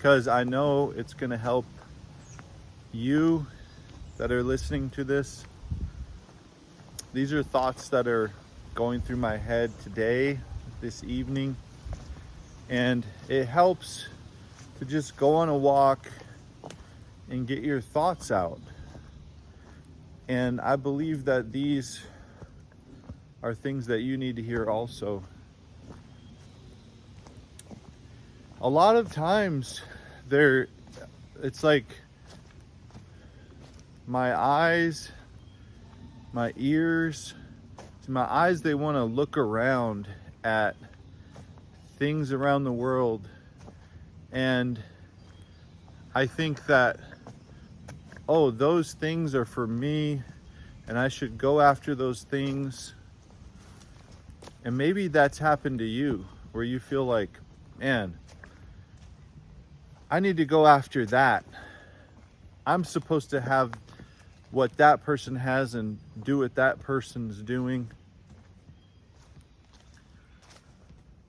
because I know it's going to help you that are listening to this. These are thoughts that are going through my head today, this evening, and it helps to just go on a walk and get your thoughts out. And I believe that these are things that you need to hear also. A lot of times it's like my eyes, my ears, my eyes, they want to look around at things around the world. And I think that, oh, those things are for me and I should go after those things. And maybe that's happened to you, where you feel like, man, I need to go after that. I'm supposed to have what that person has and do what that person's doing.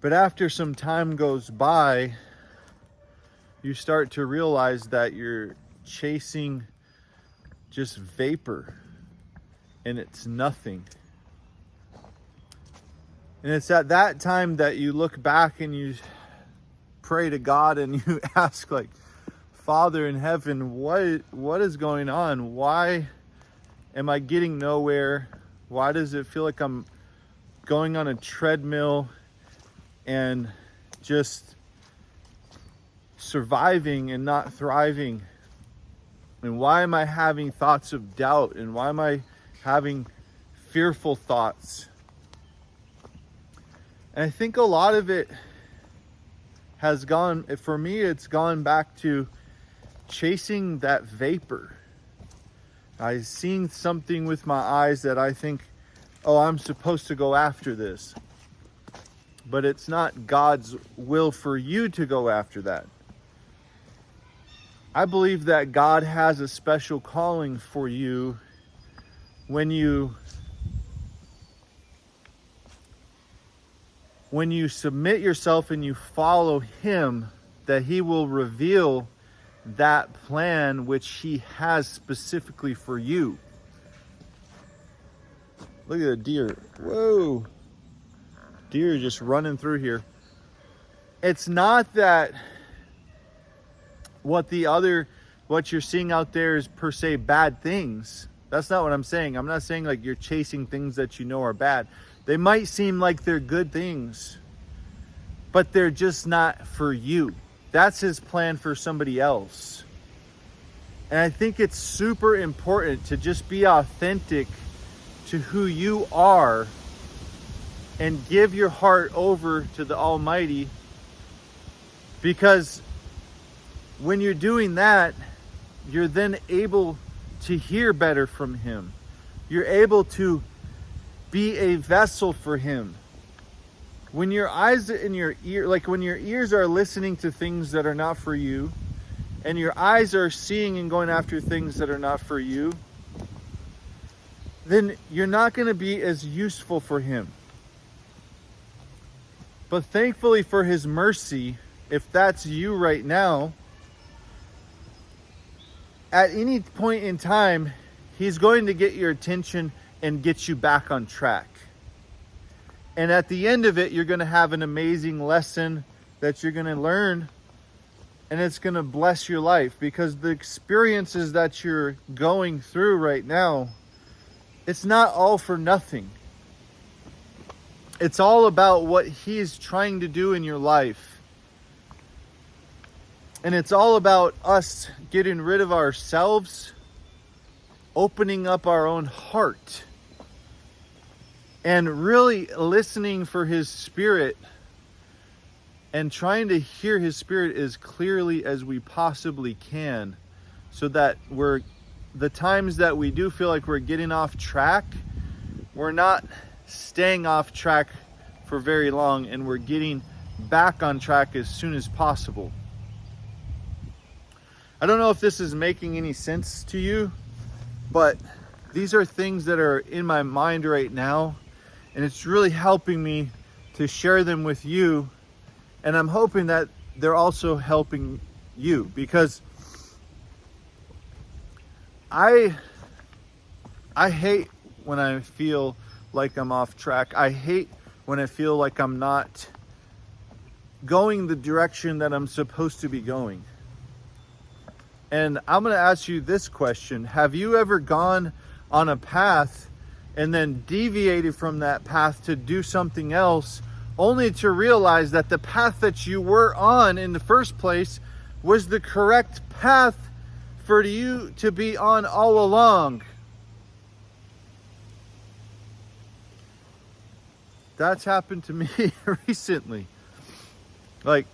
But after some time goes by, you start to realize that you're chasing just vapor and it's nothing. And it's at that time that you look back and you pray to God and you ask, like, Father in heaven, what is going on? Why am I getting nowhere? Why does it feel like I'm going on a treadmill and just surviving and not thriving? And why am I having thoughts of doubt? And why am I having fearful thoughts? And I think a lot of it has gone, for me, it's gone back to chasing that vapor. I seen something with my eyes that I think, oh, I'm supposed to go after this. But it's not God's will for you to go after that. I believe that God has a special calling for you when you submit yourself and you follow Him, that He will reveal that plan which He has specifically for you. Look at the deer. Whoa. Deer just running through here. It's not that what you're seeing out there is per se bad things. That's not what I'm saying. I'm not saying like you're chasing things that you know are bad. They might seem like they're good things, but they're just not for you. That's His plan for somebody else. And I think it's super important to just be authentic to who you are and give your heart over to the Almighty, because when you're doing that, you're then able to hear better from Him. You're able to be a vessel for Him. When your eyes and your ear, like when your ears are listening to things that are not for you, and your eyes are seeing and going after things that are not for you, then you're not going to be as useful for Him. But thankfully for His mercy, if that's you right now, at any point in time, He's going to get your attention and get you back on track. And at the end of it, you're going to have an amazing lesson that you're going to learn, and it's going to bless your life, because the experiences that you're going through right now, it's not all for nothing. It's all about what He's trying to do in your life. And it's all about us getting rid of ourselves, opening up our own heart, and really listening for His Spirit and trying to hear His Spirit as clearly as we possibly can, so that the times that we do feel like we're getting off track, we're not staying off track for very long, and we're getting back on track as soon as possible. I don't know if this is making any sense to you, but these are things that are in my mind right now, and it's really helping me to share them with you. And I'm hoping that they're also helping you, because I hate when I feel like I'm off track. I hate when I feel like I'm not going the direction that I'm supposed to be going. And I'm going to ask you this question. Have you ever gone on a path and then deviated from that path to do something else, only to realize that the path that you were on in the first place was the correct path for you to be on all along? That's happened to me recently. Like,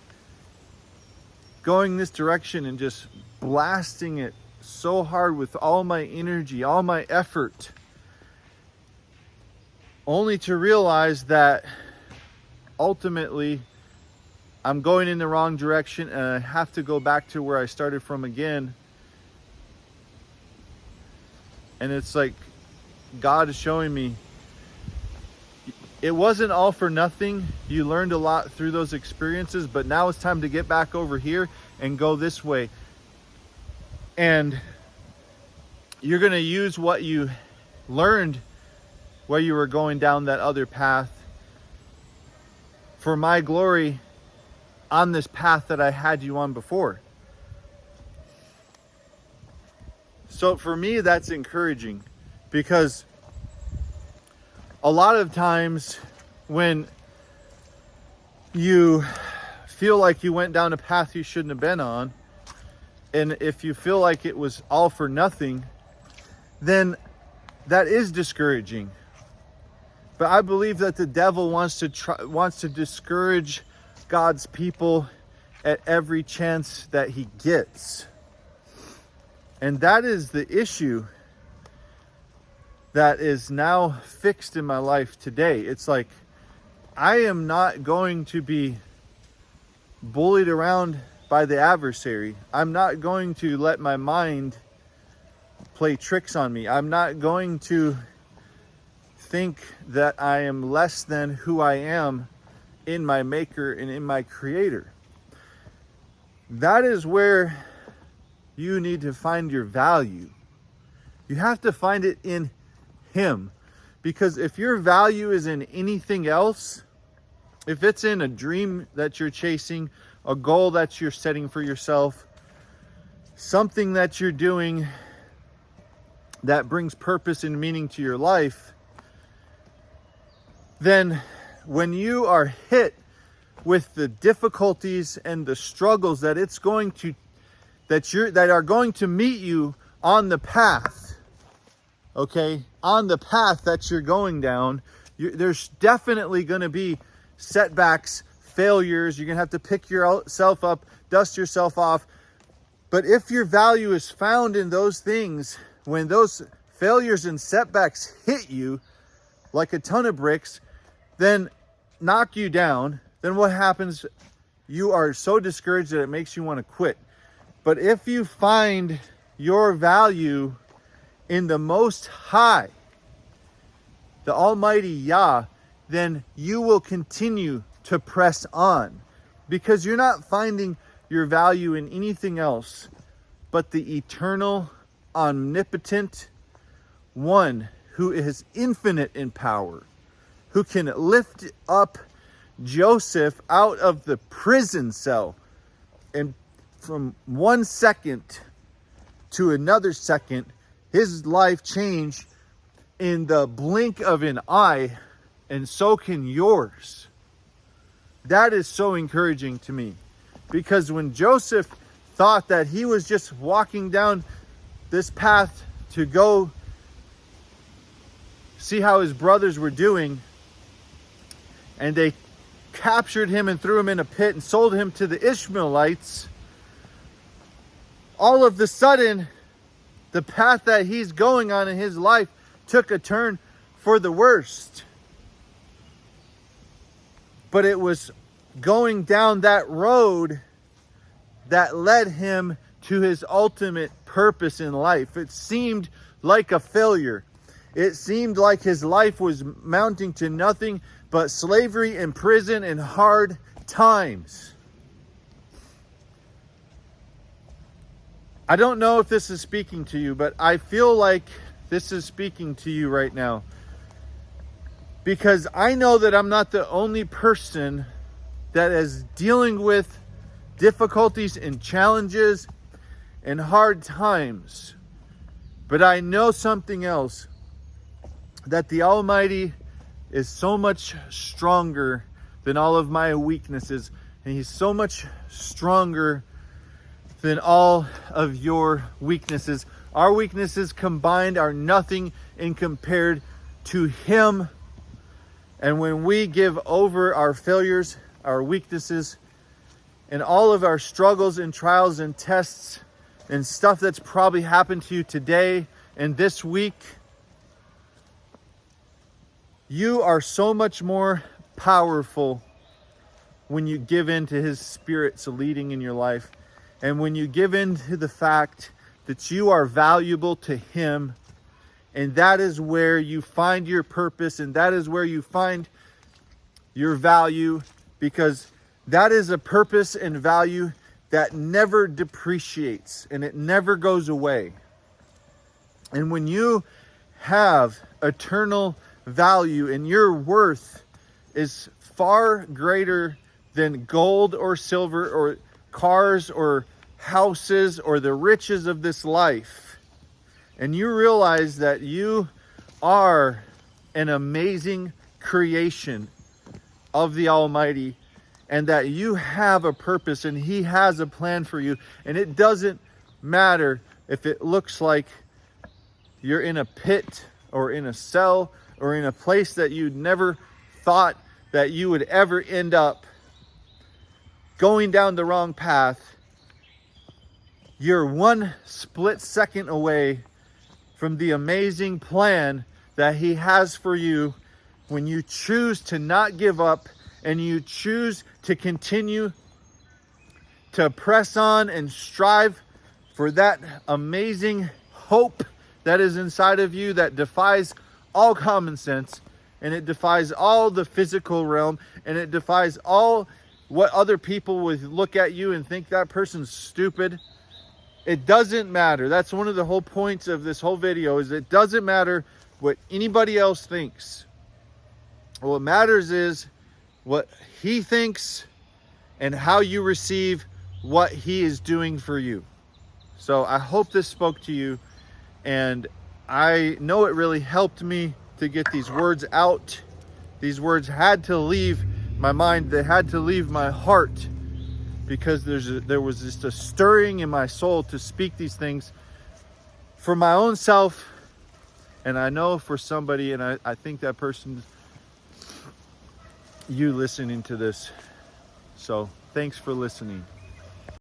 going this direction and just blasting it so hard with all my energy, all my effort, only to realize that ultimately I'm going in the wrong direction and I have to go back to where I started from again. And it's like God is showing me it wasn't all for nothing. You learned a lot through those experiences, but now it's time to get back over here and go this way. And you're going to use what you learned while you were going down that other path for my glory on this path that I had you on before. So for me, that's encouraging, because a lot of times when you feel like you went down a path you shouldn't have been on, and if you feel like it was all for nothing, then that is discouraging. But I believe that the devil wants to discourage God's people at every chance that he gets. And that is the issue that is now fixed in my life today. It's like, I am not going to be bullied around by the adversary. I'm not going to let my mind play tricks on me. I'm not going to think that I am less than who I am in my Maker and in my Creator. That is where you need to find your value. You have to find it in Him. Because if your value is in anything else, if it's in a dream that you're chasing, a goal that you're setting for yourself, something that you're doing that brings purpose and meaning to your life, then when you are hit with the difficulties and the struggles that are going to meet you on the path, okay, on the path that you're going down, there's definitely going to be setbacks, failures. You're going to have to pick yourself up, dust yourself off. But if your value is found in those things, when those failures and setbacks hit you like a ton of bricks, then knock you down, then what happens? You are so discouraged that it makes you want to quit. But if you find your value in the Most High, the Almighty Yah, then you will continue to press on, because you're not finding your value in anything else but the eternal, omnipotent one who is infinite in power, who can lift up Joseph out of the prison cell, and from 1 second to another second, his life changed in the blink of an eye, and so can yours. That is so encouraging to me, because when Joseph thought that he was just walking down this path to go see how his brothers were doing, and they captured him and threw him in a pit and sold him to the Ishmaelites, all of a sudden, the path that he's going on in his life took a turn for the worst. But it was going down that road that led him to his ultimate purpose in life. It seemed like a failure. It seemed like his life was mounting to nothing but slavery and prison and hard times. I don't know if this is speaking to you, but I feel like this is speaking to you right now. Because I know that I'm not the only person that is dealing with difficulties and challenges and hard times. But I know something else, that the Almighty is so much stronger than all of my weaknesses, and He's so much stronger than all of your weaknesses. Our weaknesses combined are nothing in compared to Him. And when we give over our failures, our weaknesses, and all of our struggles and trials and tests and stuff that's probably happened to you today and this week, you are so much more powerful when you give in to His Spirit's leading in your life. And when you give in to the fact that you are valuable to Him, and that is where you find your purpose, and that is where you find your value, because that is a purpose and value that never depreciates and it never goes away. And when you have eternal value and your worth is far greater than gold or silver or cars or houses or the riches of this life, and you realize that you are an amazing creation of the Almighty, and that you have a purpose and He has a plan for you, and it doesn't matter if it looks like you're in a pit or in a cell or in a place that you'd never thought that you would ever end up, going down the wrong path. You're one split second away from the amazing plan that He has for you when you choose to not give up and you choose to continue to press on and strive for that amazing hope that is inside of you, that defies all common sense, and it defies all the physical realm, and it defies all what other people would look at you and think that person's stupid. It doesn't matter. That's one of the whole points of this whole video, is it doesn't matter what anybody else thinks. What matters is what He thinks and how you receive what He is doing for you. So I hope this spoke to you, and I know it really helped me to get these words out. These words had to leave my mind. They had to leave my heart, because there was just a stirring in my soul to speak these things for my own self, and I know for somebody, and I think that person, you listening to this. So thanks for listening.